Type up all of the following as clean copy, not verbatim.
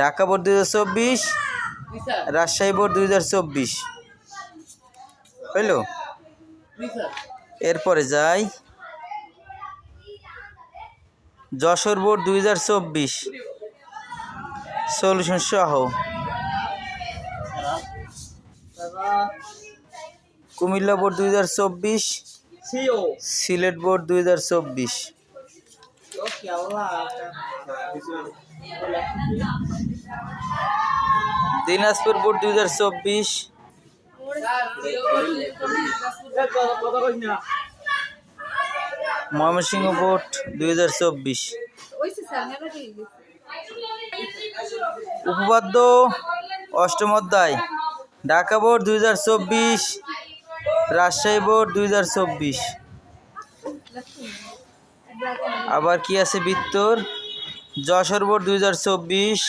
Dhaka board 2024, Rajshahi board 2024 হইল। এরপরে যাই যশোর বোর্ড 2024 সলিউশন সহ, Comilla board 2024, Sylhet board 2024, Dinajpur board 2024, Mymensingh board 2024, উপপাদ্য অষ্টম অধ্যায় ঢাকা বোর্ড 2024, রাজশাহী বোর্ড 2024। আবার কি আছে বৃত্তর, Jessore board 2024,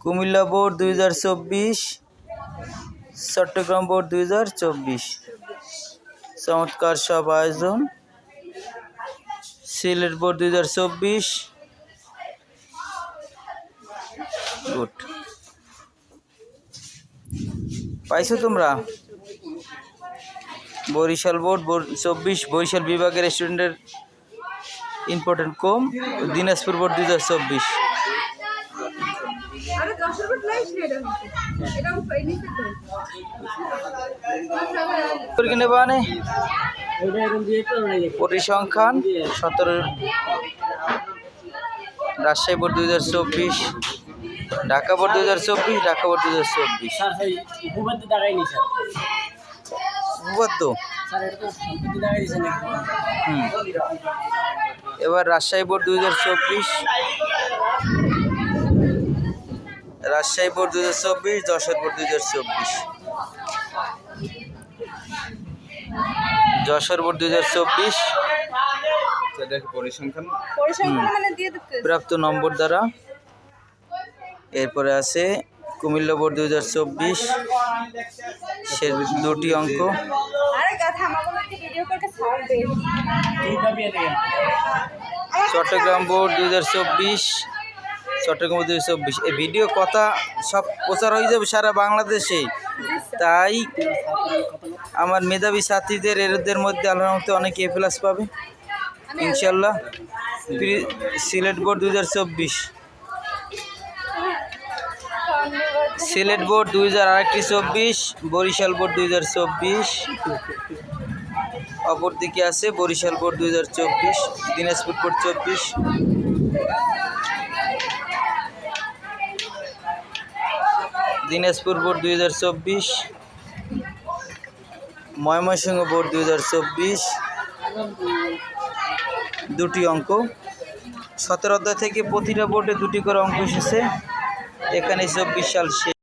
Comilla board 2024, Chittagong board 2024। চমৎকার সব আয়োজন। Sylhet board 2024, good. পাইছো তোমরা? বরিশাল বোর্ড 24, বরিশাল বিভাগের স্টুডেন্টের ইম্পর্টেন্ট কম। দিনাজপুর বোর্ড 2024। পরিসংখ্যান 17, Rajshahi board 2024, Dhaka board 2024, Dhaka board 2024। এবার Rajshahi board 2024, Rajshahi board 2024, Jessore board 2024, Jessore board 2024 পরিসংখ্যান প্রাপ্ত নম্বর দ্বারা। এরপরে আছে কুমিল্লা বোর্ড 2024, সে 2টি অঙ্ক। Chattogram board 2024, Chittagong board 2024। এই ভিডিও কথা সব প্রচার হয়ে যাবে সারা বাংলাদেশে, তাই আমার মেধাবী ছাত্রীদের এদের মধ্যে আল্লাহর রহমতে অনেক A+ পাবে ইনশাল্লাহ। Sylhet board 2024, Sylhet board 2024, Barishal board 2024। অপরদিকে আছে Barishal board 2024, Dinajpur board 24, Dinajpur board 2024, Mymensingh board 2024। 2টি অঙ্ক। 17 অধ্যায় থেকে প্রতিটা বোর্ডে 2টি করে অঙ্ক এসেছে। এখানে 24 সাল শেষ।